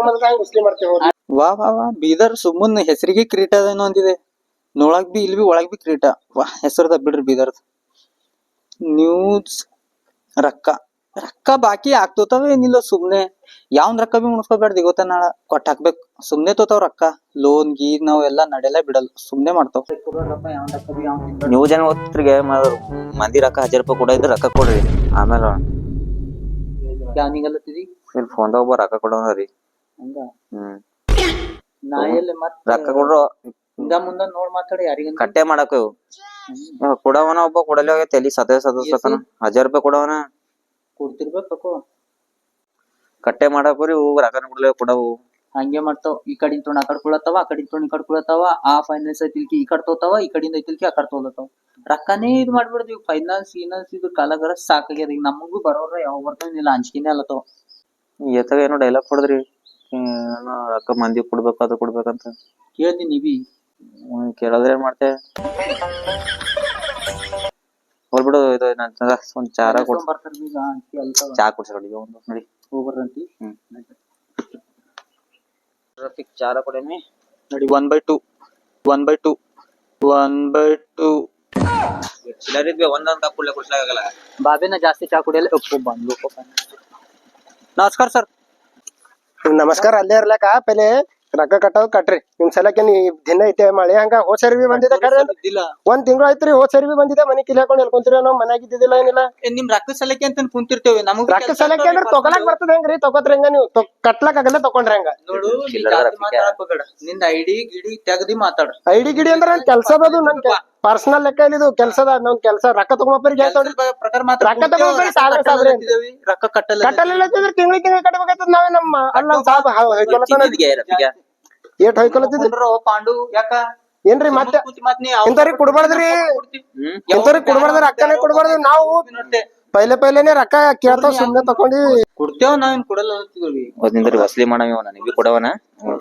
ತಗೊಂಡ್ ಗುಸ್ಲಿ ಮಾಡ್ತೇವೆ. ವಾ ವಾ ವಾ ಬೀದರ್ ಸುಮ್ಮನ್ ಹೆಸರಿಗೆ ಕ್ರೀಟ್ ಅದೇನೋ ಅಂದಿದೆ. ನೋಳಕ್ ಬಿ ಇಲ್ಲಿ ಬಿ ಒಳಗ್ ಬಿ ಕ್ರೀಟ. ವಾ ಹೆಸರದ ಬಿಡ್ರಿ ಬೀದರ್ದ. ನ್ಯೂಸ್ ರೊಕ್ಕ ರೊಕ್ಕ ಬಾಕಿ ಆಗ್ತೋತಾವ ಏನಿಲ್ಲ ಸುಮ್ನೆ ಯಾವ್ನ್ ರೊಕ್ಕ ಬಿ ಮುನ್ಸ್ಕೊಬ್ಯಾಡ್ದು ಇವತ್ತ ನಾಳ ಕೊಟ್ಟ ಹಾಕ್ಬೇಕು. ಸುಮ್ನೆ ತೋತಾವ್ ರೊಕ್ಕ ಲೋನ್ ಗೀನ್ ನಾವ್ ಎಲ್ಲಾ ನಡೆಯಲ್ಲ ಬಿಡಲ್ಲ ಸುಮ್ನೆ ಮಾಡ್ತಾವ್. ನ್ಯೂಸ್ ಏನ್ ಓದ್ತಿರ್ಗೆ ಮಂದಿ ರೊಕ್ಕ 1000 ರೂಪಾಯಿ ಕೊಡ ಇದ್ರ ರೊಕ್ಕ ಕೊಡ್ರಿ ಆಮೇಲೆ ಯಾವನಿಗಲ್ಲತ್ತಿದಿ ಇಲ್ಲಿ ಫೋನ್ದಾಗ ಒಬ್ಬ ರೊಕ್ಕ ಕೊಡೋದ್ರಿ. ಹಂಗ ನಾ ಹ್ಮ್ ಎಲ್ಲಿ ಮತ್ತ ರೊಕ್ಕ ಕೊಡ್ರು ಹಿಂದ ಮುಂದ ನೋಡ್ ಮಾತಾಡಿ ಯಾರಿಗಂತ ಕಟ್ಟೆ ಮಾಡಕ ಇವು ಕೊಡವನ ಒಬ್ಬ ಕೊಡಲಿ ಹೋಗೈತಿ ಎಲ್ಲಿ ಸದಸ್ಯತನ 1000 ರೂಪಾಯಿ ಕೊಡವನ ಕೊಡ್ತಿರ್ಬೇಕು. ಕಟ್ಟೆ ಮಾಡಾಕ್ರಿ ಇವು ರೊಕ್ಕನ ಕೊಡ್ಲಿ ಕೊಡವು ಹಂಗೆ ಮಾಡ್ತಾವ್. ಈ ಕಡಿಂದ ತೊಗೊಂಡ್ ಆ ಕಡೆ ಕುಳತ್ತಾವ, ಆ ಕಡಿಂದ ತೊಗೊಂಡ್ ಈ ಕಡೆ ಕುಳತ್ತಾವ. ಆ ಫೈನಾನ್ಸ್ ಐತಿಲ್ಕಿ ಈ ಕಡೆ ತೋತಾವ, ಈ ಕಡಿಂದ ಐತಿಲ್ಕಿ ಆ ಕಡೆ ತೋಲತ್ತಾವ. ರೊಕ್ಕನೇ ಇದ್ ಮಾಡ್ಬಿಡ್ದು ಈಗ ಫೈನಾನ್ಸ್ ಇದ್ರ ಕಾಲಾಗರ ಸಾಕಾಗ್ಯದ. ಈಗ ನಮಗೂ ಬರೋರ ಯಾವ ಬರ್ತಾವ ಇಲ್ಲ ಅಂಜಿಕೆನೆ ಅಲ್ಲತ್ತಾವ. ಎತ್ತಾಗ ಏನೋ ಡೈಲಾಗ್ ಕೊಡದ್ರಿ ರೊಕ್ಕ ಮಂದಿ ಕೊಡ್ಬೇಕು ಅದು ಕೊಡ್ಬೇಕಂತ ಕೇಳ್ತೀನಿ ಬಿ ಕೇಳೋದ್ರ ಏನ್ ಮಾಡ್ತೆ ಹೋಗ್ಬಿಡು. ಇದು ಒಂದ್ ಚಾರ ಕೊಡ್ ಬರ್ತಾರ ಈಗ ಅಂಜಿಕೆ ಅಲ್ತಾವ. ಚಾ ಕುಡ್ಸೋಡಿ ಒಂದು ನೋಡಿ ಹೋಗ್ಬರ್ರಂತಿ ಚಾರ ಕೊಡೇನಿ ನೋಡಿ 1/2 ಚಿಲ್ಲರಿದ್ವಿ ಒಂದೊಂದ್ ಕಪ್ ಕುಡ್ಲೆ ಕುಡ್ಸ್ಲಾಗಲ್ಲ. ಬಾಬೇನ ಜಾಸ್ತಿ ಚಾ ಕುಡಿಯಲ್ಲ. ಬಂದ್ಲು ನಮಸ್ಕಾರ ಸರ್. ನಮಸ್ಕಾರ ಅಲ್ಲೇ ಇರ್ಲಕ್ಕ ಪೆಲೆ ರೊಕ್ಕ ಕಟ್ಟೋದ್ ಕಟ್ರಿ. ನಿಮ್ ಸಲಕ್ಕೆ ನೀ ದಿನ ಐತೆ ಮಳೆ ಹಂಗ ಹೋದ್ ಸರಿ ಬಿ ಬಂದಿದೆ ಕರೆ ಒಂದ್ ತಿಂಗಳು ಆಯ್ತ್ರಿ. ಹೋದ್ ಸರಿ ಬಿ ಬಂದಿದೆ ಮನಿ ಕಿಲ್ ಹಾಕೊಂಡ್ ಎಲ್ಕೊಂತೀರಿ ನಾವ್ ಮನ್ಯಾಗ ಇದ್ದಿದ್ದಿಲ್ಲ ಏನಿಲ್ಲ. ನಿಮ್ ರೊಕ್ಕ ಸಲಕ್ಕೆ ಅಂತ ಕುಂತಿರ್ತೇವೆ. ನಮಗ್ ರೊಕ್ಕ ಸಲಕ್ಕೆ ಅಂದ್ರೆ ತಗೊಳಕ್ ಬರ್ತದ ಹೆಂಗ್ರಿ? ತಗೋತ್ರಿ ಹೆಂಗ ನೀವು ಕಟ್ಲಕ್ ಆಗಲ್ಲ ತಕೊಂಡ್ರಿ ಹಂಗ ನೋಡು. ನಿಂದ ಐಡಿ ಗಿಡಿ ತೆಗ್ದಿ ಮಾತಾಡ. ಐಡಿ ಗಿಡಿ ಅಂದ್ರ ನನ್ ಕೆಲ್ಸದ ನನ್ ಪರ್ಸನಲ್ ಲೆಕ್ಕ ಇದು ಕೆಲ್ಸದ ನನ್ ಕೆಲ್ಸ. ರೊಕ್ಕ ತಗೊಂಬರಿ ಪ್ರಕಾರ ರೊಕ್ಕ ತಗೊಂಬರಿ ಸಾಬ್ರೆ ಸಾಬ್ರೆ ರೊಕ್ಕ ಕಟ್ಟಲ್ಲ ಕಟ್ಟಲಿಲ್ಲ ತಿಂಗಳಿಗೆ ಕಟ್ಟಬೇಕಾಯ್ತದ. ನಾವೇ ನಮ್ಮ ಅಲ್ಲ ಸಾಬ್ ಏಟ್ ಹೊಯ್ಕೊಳತ್ತಿದ್ರಿ ಪಾಂಡು ಯಾಕ ಏನ್ರಿ ಮತ್ತೆ ಇಂಥವ್ರಿಗೆ ಕೊಡ್ಬಾರ್ದ್ರಿ. ಇಂಥವ್ರಿಗೆ ಕೊಡ್ಬಾರ್ದ್ರಿ ರೊಕ್ಕನೇ ಕೊಡ್ಬಾರ್ದು. ನಾವು ಪೈಲೆನೆ ರೊಕ್ಕ ಕೇಳ್ತಾವ್ ಸುಮ್ನೆ ತಕೊಂಡಿ ಕೊಡ್ತೇವ. ನಾವೇನ್ ಕೊಡಲ್ಲ ಅಂತಿದ್ವಿ. ವಸೂಲಿ ಮಾಡವ ನನಗೆ ಕೊಡವನ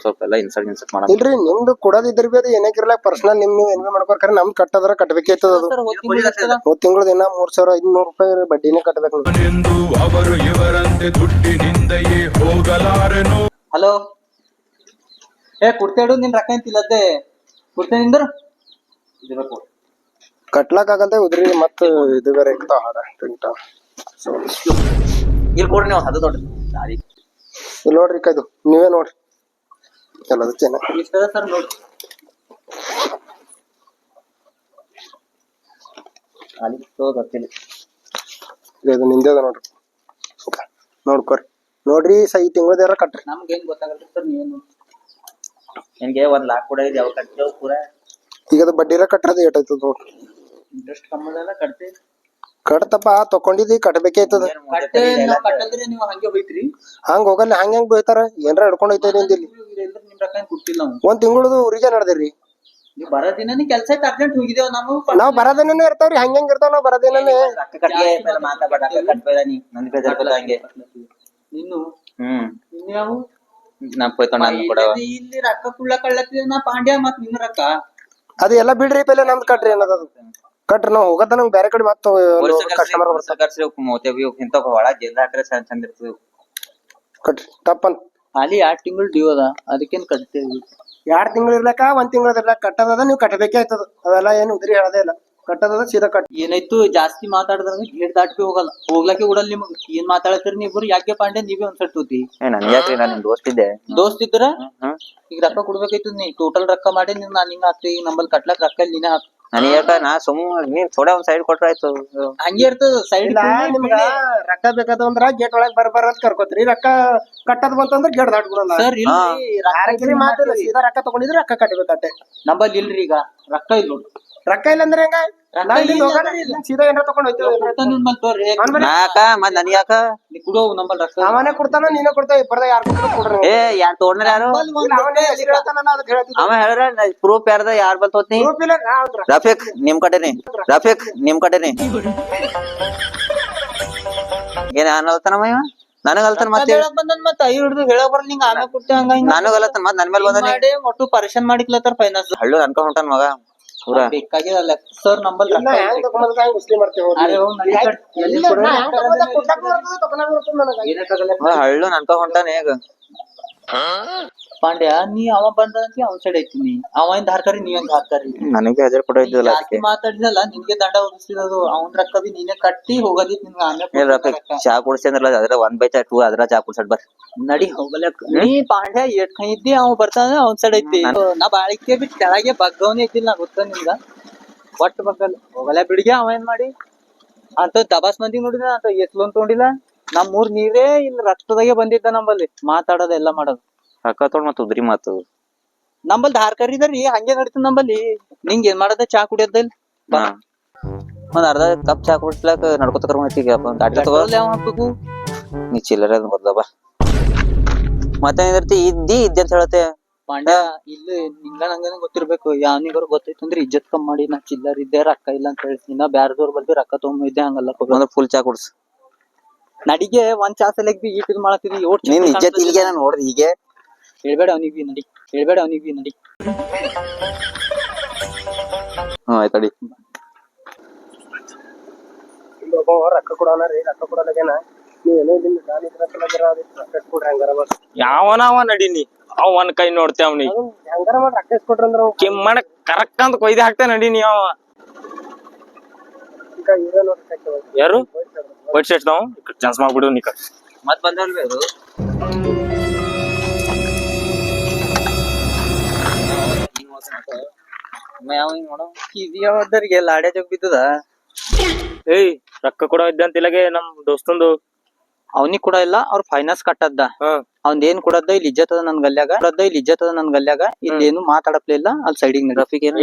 ಸ್ವಲ್ಪ ಎಲ್ಲ ಇನ್ಸಲ್ಟ್ ಮಾಡ. ಇಲ್ರಿ ನಿಮ್ದು ಕೊಡೋದಿದ್ರಿ ಬಿ ಅದು ಏನಕ್ಕಿರ್ಲ ಪರ್ಸನಲ್ ನೀವು ಏನ್ ಮಾಡ್ಕೊಡ್ತಾರೆ. ನಮ್ದು ಕಟ್ಟದ್ರ ಕಟ್ಬೇಕಾಯ್ತದ. ಅದು ತಿಂಗಳ ದಿನ 3500 ರೂಪಾಯಿ ಬಡ್ಡಿನೇ ಕಟ್ಬೇಕು. ಹಲೋ ಕೊಡ್ತೇಡು ನಿನ್ ರೊಕ್ಕ ಅಂತಿಲ್ಲದ್ದೆ ಕೊಡ್ತೇನೆ ನಿಂದ್ರ ಕಟ್ಲಾಕ್ ಆಗಲ್ದೆ ಉದ್ರಿ ಮತ್ತ ಇದು ಬೇರೆ ಇರ್ತಾವ ಹಾಡ ಇಲ್ಲಿ ಕೊಡ್ರಿ ನೀವು ಅದು ದೊಡ್ಡ ಇಲ್ಲಿ ನೋಡ್ರಿ ಕೈದು ನೀವೇ ನೋಡ್ರಿ ಎಲ್ಲದ ಚೆನ್ನಾಗಿ ಸರ್ ನೋಡಿ. ಇದು ನಿಂದೇದ ನೋಡ್ರಿ ನೋಡ್ಕೊರಿ ನೋಡ್ರಿ ಈ ತಿಂಗಳದಾರ ಕಟ್ರಿ. ನಮ್ಗೆ ಏನ್ ಗೊತ್ತಾಗಲ್ರಿ ಸರ್. ನೀವೇನು ನಿನ್ಗೆ 1 ಲಕ್ಷ ಕೂಡ ಇದೆ ಯಾವ ಕಟ್ಟಿರೋ ಪೂರ ಈಗ ಅದು ಬಡ್ಡಿರ ಕಟ್ಟದ ಏಟಾಯ್ತದ ನೋಡ್ರಿ. ಇಂಟ್ರೆಸ್ಟ್ ಕಮ್ಮದಲ್ಲ ಕಟ್ತೆ ಕಟ್ತಪ್ಪ ತಕೊಂಡಿದ್ದಿ ಕಟ್ಬೇಕಾಯ್ತದ. ಕಟ್ಟಲ್ರಿ ನೀವು ಹಂಗೆ ಹೋಯ್ತ್ರಿ. ಹಂಗ ಹೋಗಲ್ಲ ಹೆಂಗ್ ಬೈತಾರ ಏನ್ರ ಹಿಡ್ಕೊಂಡ್ ಹೋಯ್ತಾ ನಿಂದ ಇಲ್ಲಿ ನಿಮ್ ರೊಕ್ಕ ಕೊಟ್ಟಿಲ್ಲ ನಾವು. ಒಂದ್ ತಿಂಗಳದು ಊರಿಗೆ ನಡ್ದಿರಿ. ನೀವ್ ಬರೋ ದಿನ ಕೆಲ್ಸ ಐತೆ ಅರ್ಜೆಂಟ್ ಹೋಗಿದ್ದೇವ್ ನಾವು. ನಾವ್ ಬರೋದಿನೇ ಇರ್ತಾವ್ರಿ ಹೆಂಗ್ ಇರ್ತಾವ. ನಾವ್ ಬರೋದಿನೇ ನೀನು ನಾವು ಇಲ್ಲಿ ರೊಕ್ಕ ಕುಳ್ಳ ಕಳ್ಳತ್ತಿದ ನಾ ಪಾಂಡ್ಯ ಮತ್ ನಿನ್ನ ರೊಕ್ಕ ಅದು ಎಲ್ಲ ಬಿಡ್ರಿ ಪೆಲೆ ನಮ್ದು ಕಟ್ರಿ ಅನ್ನೋದು ಕಟ್ರಿ. ನಾವ್ ಹೋಗದ ನಮ್ಗೆ ಬೇರೆ ಕಡೆ ಮತ್ತ ಕಸ್ಟಮರ್ ಕಟ್ರಿ ತಪ್ಪಂತ. ಅಲ್ಲಿ 2 ತಿಂಗಳು ಡ್ಯೂ ಅದ ಅದಕ್ಕೇನ್ ಕಟ್ತೇವಿ. 2 ತಿಂಗಳು ಇರ್ಲಕ್ಕ 1 ತಿಂಗಳ ಇರ್ಲಕ್ಕ ಕಟ್ಟದ ನೀವು ಕಟ್ಟಬೇಕೇ ಆಯ್ತದ. ಅವೆಲ್ಲ ಏನು ಉದ್ರಿ ಹೇಳದೇ ಇಲ್ಲ. ಕಟ್ಟದ ಸೀದಾ ಕಟ್. ಏನಾಯ್ತು ಜಾಸ್ತಿ ಮಾತಾಡಿದ್ರ ಗೇಟ್ ದಾಟಿ ಹೋಗಲ್ಲ. ಹೋಗ್ಲಕ್ಕೆ ಉಡಲ್ ನಿಮಗ್. ಏನ್ ಮಾತಾಡತ್ತೀರಿ ನೀವ್ರು? ಯಾಕೆ ಪಾಂಡೆ ನೀವೇ ಒಂದ್ಸಟ್ ತೋತಿ. ಯಾಕ್ರಿ ನಾನು ನಿಮ್ ದೋಸ್ತ್ ಇದ್ದೆ. ದೋಸ್ತ್ ಇದ್ರ ಈಗ ರೊಕ್ಕ ಕೊಡ್ಬೇಕಾಯ್ತದ. ನೀ ಟೋಟಲ್ ರೊಕ್ಕ ಮಾಡಿ ನಾನ್ ನಿಂಗ ಹಾಕ್ತಿ. ಈಗ ನಂಬಲ್ ಕಟ್ಲಕ್ ರೊಕ್ಕ ನೀನೇ ಹಾಕ್. ನನಗೆ ನಾ ನೀನ್ ಥೋಡೆ ಒಂದ್ ಸೈಡ್ ಕೊಟ್ರ ಆಯ್ತು. ಹಂಗೆ ಇರ್ತದ ಸೈಡ್. ನಿಮ್ಗ ರೊಕ್ಕ ಬೇಕಾದಂದ್ರ ಗೇಟ್ ಒಳಗ್ ಬರ್ಬಾರ ಅಂತ ಕರ್ಕೋತ್ರಿ. ರೊಕ್ಕ ಕಟ್ಟದ್ ಬಂತಂದ್ರ ಗೇಟ್ ದಾಟ್ಬಿಡಲ್ಲ. ಸರ್ ಮಾತಿಲ್ಲ ಸೀದಾ ರೊಕ್ಕ ತಗೊಂಡಿದ್ರೆ ರೊಕ್ಕ ಕಟ್ಟಬೇಕಟ್ಟೆ. ನಂಬಲ್ಲಿ ಇಲ್ರಿ ಈಗ ರೊಕ್ಕ ಇಲ್ಲ ನೋಡ್ರಿ. ರೊಕ್ಕ ಇಲ್ಲ ಅಂದ್ರೆ ಹೆಂಗ? ಸೀದಾ ಏನಾರ ತಗೊಂಡ್ ಹೋಯ್ತೇವೆ. ಅವನೇ ಕೊಡ್ತಾನ ನೀನೇ ಕೊಡ್ತಾವ. ಇಬ್ಬರದ ಯಾರು ಕೊಡ್ರಿ. ಯಾರು ತೋಡ್ನ ಯಾರು ಅವ ಹೇಳ್ರ ಪ್ರೂಫ್ ಯಾರ್ದ ಯಾರ್ ಬಲ್ ತೋತ್ನಿ. ರಫೀಕ್ ನಿಮ್ ಕಡೆನೆ ನಿಮ್ ಕಡೆನೆ ಏನ್ ಅನ್ತಾನಮ್ಮ ಇವ ನನಗ ಅಲ್ತಾನ. ಮತ್ತೆ ಮತ್ತೆ ಐ ಹಿಡ್ದು ಹೇಳಕ್ ಬರಲ್ಲ. ನಿಂಗ ಆಮೇಲೆ ಕೊಡ್ತೇವೆ ಹಂಗ ನನಗ ಅಲ್ಲತ್ತ ಮತ್ ನನ್ ಮೇಲೆ ಬಂದ ಒಟ್ಟು ಪರೇಶಾನ್ ಮಾಡಿಕ್ಲತ್ತಾರ ಫೈನಾನ್ಸ್. ಹಳ್ಳು ಅನ್ಕೊಂಡ್ ಹೊಂಟಾನ ಮಗ ಪೂರ ಬೇಕಾಗಿಲ್ಲ ಸರ್. ನಂಬಲ್ ಹಳ್ಳು ಅನ್ಕೊಂಡ್ ಹೊಂಟಾನ ಈಗ ಪಾಂಡ್ಯ ನೀ ಅವ ಬಂದಂತಿ ಅವನ್ ಸೈಡ್ ಐತೀನಿ ಅವ ಏನ್ ಧಾರ್ಕಾರಿ ನೀ ಏನ್ ಧಾರ್ಕಾರಿ ನನಗೆ 1000 ಕೊಡೋ ಇದ್ದಲ್ಲ ಜಾಸ್ತಿ ಮಾತಾಡಿದಲ್ಲ ನಿನ್ಗೆ ದಂಡ ಹೊದಿಸ್ತಿರೋದು ಅವನ್ ರೊಕ್ಕ ಬಿ ನೀನೆ ಕಟ್ಟಿ ಹೋಗೋದಿತ್ ನಿನ್ಗ ಏನ್ ರಫೀಕ್ ಚಾ ಕುಡ್ಸಿ ಅಂದ್ರಲ್ಲ ಅದ್ರ 1/2 ಅದ್ರ ಚಾ ಕುಡ್ಸಟ್ ಬರ್ ನಡಿ ಹೋಗಲಕ್ ನೀ ಪಾಂಡ್ಯ ಎಟ್ ಕೈ ಇದ್ದಿ ಅವ ಬರ್ತಾನ ಅವನ್ ಸೈಡ್ ಐತಿ ನಾ ಬಾಳಿಕೆ ಬಿಟ್ಟು ಕೆಳಗೆ ಬಗ್ಗವನೇ ಐತಿಲ್ಲ ನಾ ಗೊತ್ತ ನಿಮ್ಗ ಒಟ್ಟು ಬಗ್ಗಲ್ ಹೋಗಲ್ಲ ಬಿಡಿಗೆ ಅವ ಏನ್ ಮಾಡಿ ಅಂತ ದಬಾಸ್ ಮಂದಿ ನೋಡಿದ ಅಂತ ಎಸ್ಲೊಂದ್ ತೊಗೊಂಡಿಲ್ಲ ನಮ್ ಮೂರ್ ನೀರೇ ಇಲ್ಲಿ ರಕ್ತದಾಗೆ ಬಂದಿದ್ದ ನಂಬಲ್ಲಿ ಮಾತಾಡೋದು ಎಲ್ಲ ಮಾಡೋದು ರೊಕ್ಕ ತೊಗೊಂಡ್ ಮತ್ತ ಉದ್ರಿ ಮಾತು ನಂಬಲ್ಲಿ ಧಾರ್ ಕರಿದರಿ ಹಂಗೆ ನಡೀತದ ನಂಬಲ್ಲಿ ನಿಂಗ್ ಏನ್ ಮಾಡದ ಚಾ ಕುಡಿಯೋದ ಒಂದ್ ಅರ್ಧ ಕಪ್ ಚಾ ಕುಡ್ಸ್ಲಾಕ ನಡ್ಕೊತ ಕರ್ಕೊಂಡ್ ಗಾಡಿ ತಗೋಲ್ಲ ಹಾಕ್ಬೇಕು ನೀ ಚಿಲ್ಲರೆ ಅದ್ ಮೊದ್ಲ ಬಾ ಮತ್ತೆ ಇದ್ದಿ ಅಂತ ಹೇಳತ್ತೆ ಪಾಂಡ್ಯ ಇಲ್ಲಿ ನಿಂಗ ನಂಗೇನ ಗೊತ್ತಿರ್ಬೇಕು ಯಾವನಿಗಾರು ಗೊತ್ತೈತಂದ್ರೆ ಇಜ್ಜತ್ ಕಮ್ ಮಾಡಿ ನಾ ಚಿಲ್ಲರ್ ಇದ್ದೆ ರೊಕ್ಕ ಇಲ್ಲ ಅಂತ ಹೇಳ್ತೀನಿ ಬ್ಯಾರದವ್ರ ಬರ್ದಿ ರೊಕ್ಕ ತಗೊಂಡಿದ್ದೆ ಹಂಗಲ್ಲ ಫುಲ್ ಚಾ ಕುಡ್ಸ್ ನಡಿಗೆ ಒಂದ್ ಚಾ ಸಲಕ್ ಬಿ ಈಟ್ ಮಾಡತ್ತೀರಿ ನಿನ್ ಇಜ್ಜತ್ ಇಲ್ಲಿಗೆ ನಾನು ನೋಡ್ರಿ ಹೀಗೆ ಹೇಳ್ಬೇಡ ಅವನಿಗ್ ಬಿ ನಡಿ ಹೇಳ್ಬೇಡ ಅವನಿಗ್ ಬಿ ನಡಿ ಆಯ್ತಡಿ ರೊಕ್ಕ ಕೊಡೋಣ ರೀ ರೊಕ್ಕ ಕೊಡೋದಾಗೇನ ನೀವೇನೋ ಇಲ್ಲಿ ಗಾಡಿ ರೊಕ್ಕ ಕೊಡ್ರಿ ಹಂಗಾರ ಯಾವನವ ನಡೀನಿ ಅವ್ ಒಂದ್ ಕೈ ನೋಡ್ತೇವ್ ಅವ್ನಿಗೆ ಹಂಗಾರ ಮಾಡಿ ರೊಕ್ಕ ಕೊಟ್ರಂದ್ರ ಕೆಮ್ಮಣ ಕರೆಕ್ಟ್ ಅಂತ ಕೊಯ್ದು ಹಾಕ್ತಾ ನಡೀನಿ ಅವ ಯಾರು ವೈಟ್ ಶರ್ಟ್ ನಾವು ಚಾನ್ಸ್ ಮಾಡ್ಬಿಡು ನೀ ಮತ್ ಬಂದಲ್ವೇ ಅವರು ಇದ್ಯಾವ್ದರಿಗೆ ಲಾಡೆ ಜೋಗ್ ಬಿದ್ದದ ಏಯ್ ರೊಕ್ಕ ಕೊಡೋ ಇದ್ದಂತಿಲ್ಲಗೆ ನಮ್ ದೋಸ್ತಂದು ಅವನಿಗ್ ಕೂಡ ಇಲ್ಲ ಅವ್ರ ಫೈನಾನ್ಸ್ ಕಟ್ಟದ್ದ ಅವ್ನ್ ಏನ್ ಕೊಡದ್ದ ಇಲ್ಲಿ ಇಜ್ಜತದ ನನ್ ಗಲ್ಯಾಗ ಇಲ್ಲೇನು ಮಾತಾಡಪ್ಲೇ ಇಲ್ಲ ಅಲ್ಲಿ ಸೈಡಿಗ್ ರಫೀಕ್ ಏನು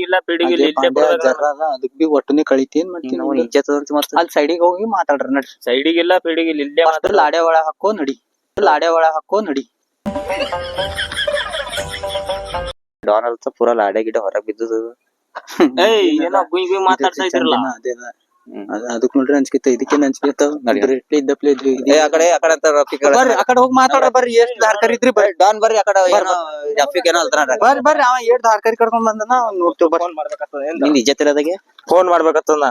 ಇಲ್ಲ ಪಿಡಿಗಿಲ್ಲ ಇಲ್ಲೇ ಕೊಡೋದು ಅದಕ್ ಬಿ ಒಟ್ಟನೆ ಕಳಿತಿ ಏನ್ ಮಾಡ್ತೀನಿ ಇಜ್ಜತ್ ಮತ್ತ ಅಲ್ಲಿ ಸೈಡಿಗೆ ಹೋಗಿ ಮಾತಾಡ್ರ ನಡ್ರಿ ಸೈಡಿಗಿಲ್ಲ ಪಿಡಿಗಿಲ್ಲ ಇಲ್ಲೇ ಮಾತ್ರ ಲಾಡೆ ಒಳ ಹಾಕೋ ನಡಿ ಡಾನ್ ಅಲ್ತ ಪೂರಾ ಲಾಡೆ ಗಿಡ ಹೊರಗ್ ಬಿದ್ದದು ಏಯ್ ಏನೋ ಗುಯ್ ಗುಯ್ ಮಾತಾಡ್ತಾ ಇದ್ರಲ್ಲ ಅದಕ್ ನೋಡ್ರಿ ಅಂಜ್ಕಿತ ಇದಕ್ಕೆ ಇದ್ದಪ್ಲೇ ಏ ಆ ಕಡೆ ಅಂತ ರಫೀಕ್ ಬರ್ರಿ ಆ ಕಡೆ ಹೋಗಿ ಮಾತಾಡ ಬರ್ರಿ ಎಷ್ಟ್ ಧಾರ್ಕರಿ ಇದ್ರಿ ಬರ್ರಿ ಡಾನ್ ಬರ್ರಿ ಆ ಕಡೆ ರಫೀಕ್ ಏನೋ ಅಲ್ತಾನ ಬರ್ರಿ ಅವ ಎಷ್ಟ್ ಧಾರ್ಕರಿ ಕರ್ಕೊಂಡ್ ಬಂದನ ನೋಡ್ತೇವ್ ಬರ್ರಿ ನಿನ್ ಇಜ್ಜತ್ ಇರೋದಾಗೆ ಫೋನ್ ಮಾಡ್ಬೇಕತ್ತಂದ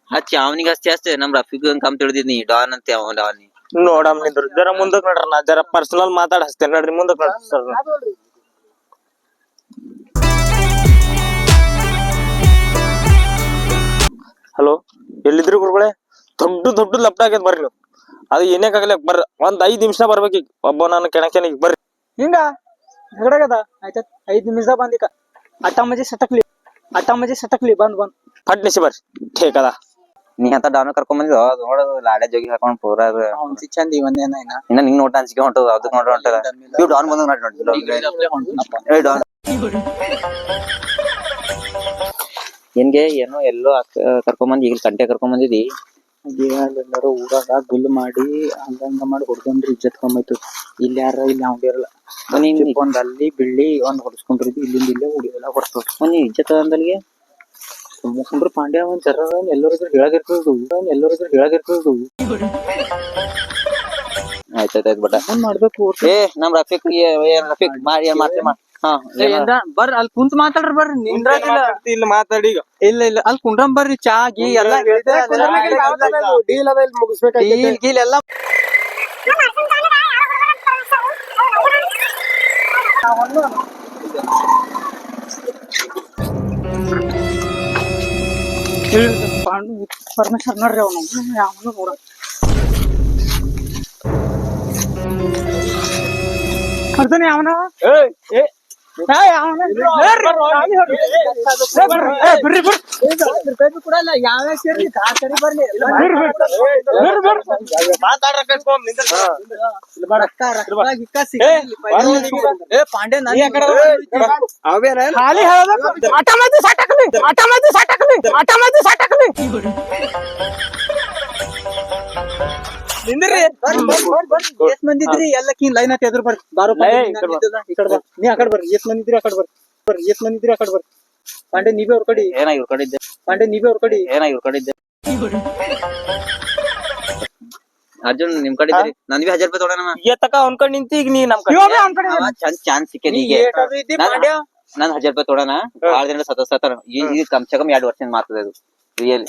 ಹಚ್ಚಿ ಅವನಿಗೆ ಅಷ್ಟೇ ನಮ್ ರಫೀಕ್ ಕಮ್ ತಿಳಿದಿದ್ನಿ ಡಾನ್ ಅಂತ ಡಾನ್ ನೋಡಮ್ ನಿಂದ್ರು ಜರ ಮುಂದಕ್ ನೋಡ್ರಿ ನಾ ಜರ ಪರ್ಸನಲ್ ಮಾತಾಡ್ ಹಚ್ತೇನೆ ನೋಡ್ರಿ ಮುಂದಕ್ ನೋಡ್ರಿ ಸರ್ ಹಲೋ ಎಲ್ಲಿದ್ರಿ ಗುರುಗಳೇ ದೊಡ್ಡ ಲಪ್ಟ ಆಗ್ಯದ ಬರ್ರಿ ನೀವು ಅದು ಏನೇ ಆಗ್ಲಿ ಬರ್ರಿ ಒಂದ್ 5 ನಿಮಿಷ ಬರ್ಬೇಕೀಗ ಒಬ್ಬ ನಾನು ಕೆಣಕೆನಿಗೆ ಬರ್ರಿ ಹಿಂಗ ಹೊರಗದ ಆಯ್ತ 5 ನಿಮಿಷ ಬಂದಿಕ ಅಟ್ಟ ಮಜಿ ಸಟಕ್ಲಿ ಬಂದ್ ಫಟ್ ನಿಸಿ ಬರ್ರಿ ಠೇಕ್ ಅದ ನೀ ಅಂತ ಡಾನ್ ಕರ್ಕೊಂಡ್ ಬಂದಿದ್ ನೋಡೋದು ಲಾಡೆ ಜೋಗಿ ಹಾಕೊಂಡ್ ಪೂರಾ ಚಂದ ಇವನ್ನೇನ ಇನ್ನ ನಿಂಗ್ ನೋಟ ಅಂಜಿಕೆ ಹೊಂಟದ ಅದಕ್ ನೋಡ್ರ ಹೊಂಟದ ಇವ್ ಡಾನ್ ಬಂದ ನೋಡಿ ಡಾನ್ ಏನ್ಗೆ ಏನೋ ಎಲ್ಲೋ ಕರ್ಕೊಂಬಂದ್ ಈಗ ಕಂಟೆ ಕರ್ಕೊಂಡ್ ಬಂದಿದಿ ಎಲ್ಲಾರು ಊರಾಗ ಗುಲ್ ಮಾಡಿ ಹಂಗ ಮಾಡಿ ಹೊಡ್ಕೊಂಡ್ರಿ ಇಜ್ಜತ್ ಕಮ್ಮೈತು ಇಲ್ಲಿ ಯಾರ ಇಲ್ಲಿ ಅವ್ನ ಇರಲ್ಲ ಒಂದ್ ಅಲ್ಲಿ ಬಿಳ್ಳಿ ಒಂದ್ ಹೊಡ್ಸ್ಕೊಂಡ್ರಿದ್ ಇಲ್ಲಿಂದ ಇಲ್ಲೇ ಉಳಿಯೆಲ್ಲ ಬರ್ತದ ಒಂದ್ ಇಜ್ಜತ್ ಅಂದಲ್ಗೆ ಮುಖಂಡ್ರು ಪಾಂಡ್ಯ ಒಂದ್ ಜರ ಎಲ್ಲರಿದ್ರು ಹೇಳದಿರ್ತದ ಆಯ್ತಾಯ್ತಾಯ್ತು ಬಟ ಏನ್ ಮಾಡ್ಬೇಕು ಏ ನಮ್ ರಫೀಕ್ ರಫೀಕ್ ಮಾಡಿ ಬರ್ರಿ ಅಲ್ಲಿ ಕುಂತ್ ಮಾತಾಡ್ರಿ ಬರ್ರಿ ನಿಂದ್ರಾಗಿಲ್ಲ ಇಲ್ಲಿ ಮಾತಾಡಿ ಈಗ ಇಲ್ಲ ಅಲ್ಲಿ ಕುಂಡ್ರಂ ಬರ್ರಿ ಚಾ ಗೀ ಎಲ್ಲಾ ಹೇಳಿದೆ ಡೀಲ್ ಅದ ಇಲ್ಲಿ ಮುಗಿಸ್ಬೇಕಾಗಿ ಗೀಲ್ ಎಲ್ಲಾ ಪರಮೇಶ್ವರ್ ನೋಡ್ರಿ ಅವನು ಯಾವನು ನೋಡ ಬರ್ತಾನೆ ಅವನ ಕೊಡಲ್ಲ ಯಾವ ಸೇರಿ ಬರ್ಲಿ ಪಾಂಡೆ ನಿಂದ್ರಿ ಎಷ್ಟ್ ಮಂದಿದ್ರಿ ಎಲ್ಲ ಕಿಂಗ್ ಲೈನ್ ಹಾಕಿ ಎದುರು ಬರ್ರಿ ಬಾರು ನೀ ಆ ಕಡೆ ಬರ್ರಿ ಎಷ್ಟ್ ಮಂದಿದ್ರಿ ಆ ಕಡೆ ಬರ್ರಿ ಪಾಂಡೆ ನೀವೇ ಅವ್ರ ಕಡೆ ಏನ ಇವ್ರ ಕಡೆ ಇದ್ದೆ ಏನ ಇವ್ರ ಕಡೆ ಇದ್ದೆ ಅರ್ಜುನ್ ನಿಮ್ ಕಡೆ ಇದ್ರಿ ನನ್ ಬಿ 1000 ರೂಪಾಯಿ ತೊಗೊಳೋಣ ತಕ ಅವ್ನ್ ಕಡೆ ನಿಂತಿ ಈಗ ನೀ ನಮ್ ಕಡೆ ಚಾನ್ಸ್ ಸಿಕ್ಕೇನಿ ಈಗ ನನ್ 1000 ರೂಪಾಯಿ ತೊಗೊಳೋಣ ಭಾಳ ದಿನ ಸತತ ಈಗ ಕಮ್ ಸೆ ಕಮ್ 2 ವರ್ಷದಿಂದ ಮಾತದ ಇದು ರಿಯಲ್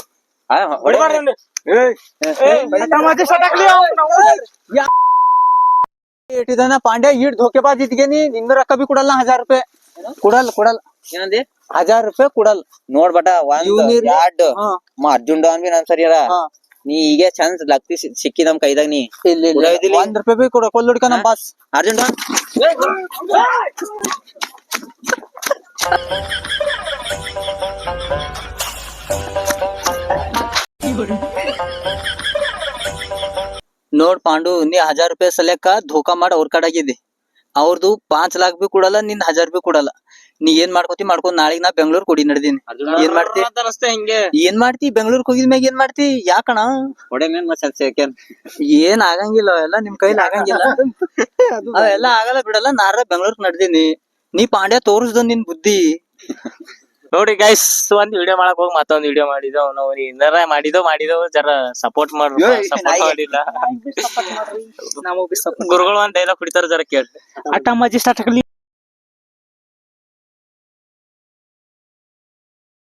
ಇಟ್ಟಿದಾನ ಪಾಂಡ್ಯ ಈಡ್ ಧೋಕೆಬಾಜ್ ಇದ್ಗೇನಿ ನಿಂದ ರೊಕ್ಕ ಬಿ ಕೊಡಲ್ಲ 1000 ರೂಪಾಯಿ ಕೊಡಲ್ಲ ಏನಂದಿ 1000 ರೂಪಾಯಿ ಕೊಡಲ್ಲ ನೋಡ್ ಬಟ ಒಂದ್ ಇವ್ನಿರ್ಲಿ. ಎರಡ್ ಹಾ. ಅರ್ಜುನ್ ಡಾನ್ ಬಿ ನನ್ ಸರಿ ಅಲ್ಲ ಹಾ. ನೀ ಈಗ ಚಂದ್ ಲಗ್ತಿ ಸಿಕ್ಕಿ ನಮ್ ಕೈದಾಗ ನೀ ಇಲ್ಲ ಕೊಡೋದಿಲ್ಲ. 1 ರೂಪಾಯಿ ಬಿ ಕೊಡ ಕೊಲ್ಲುಡ್ಕ ನಮ್ ಬಾಸ್ ಅರ್ಜುನ್ ಡಾನ್ ನೋಡ್ ಪಾಂಡು ನೀ 1000 ರೂಪಾಯಿ ಸಲಕ ಧೋಕಾ ಮಾಡಿ ಅವ್ರ ಕಡೆಗಿದೆ ಅವ್ರದ್ದು 5 ಲಕ್ಷ ಬಿ ಕೊಡಲ್ಲ ನಿನ್ 1000 ಬಿ ಕೊಡಲ್ಲ ನೀ ಏನ್ ಮಾಡ್ಕೋತಿ ಮಾಡ್ಕೊಂಡ್ ನಾಳೆಗ್ ನಾ ಬೆಂಗ್ಳೂರ್ ಕೊಡಿ ನಡ್ದೀನಿ ಏನ್ ಮಾಡ್ತಿ ಹಿಂಗೆ ಏನ್ ಮಾಡ್ತಿ ಬೆಂಗ್ಳೂರ್ ಹೋಗಿದ ಮ್ಯಾಗ ಏನ್ ಮಾಡ್ತಿ ಯಾಕಣ ಹೊಡೆ ಮೇನ್ ಮತ್ತೆ ಏನ್ ಆಗಂಗಿಲ್ಲ ಅವೆಲ್ಲ ನಿಮ್ ಕೈಲಿ ಆಗಂಗಿಲ್ಲ ಅವೆಲ್ಲ ಆಗಲ್ಲ ಬಿಡಲ್ಲ ನಾರ ಬೆಂಗ್ಳೂರ್ ನಡ್ದೀನಿ ನೀ ಪಾಂಡ್ಯ ತೋರಿಸ್ದ ನಿನ್ ಬುದ್ಧಿ ನೋಡಿ ಗೈಸ್ ಒಂದ್ ವಿಡಿಯೋ ಮಾಡಕ್ ಹೋಗಿ ಮತ್ತೊಂದ್ ವಿಡಿಯೋ ಮಾಡಿದವ್ ನಾವು ಇನ್ನರ ಮಾಡಿದವ್ ಜರ ಸಪೋರ್ಟ್ ಮಾಡ್ರಿ ಸಪೋರ್ಟ್ ಮಾಡಿಲ್ಲ ಗುರುಗಳು ಒಂದ್ ಡೈಲಾಗ್ ಹೊಡಿತಾರ ಜರ ಕೇಳ್ರಿ ಅಟ್ಟ ಮಜ್ಜಿ ಸ್ಟಾರ್ಟ್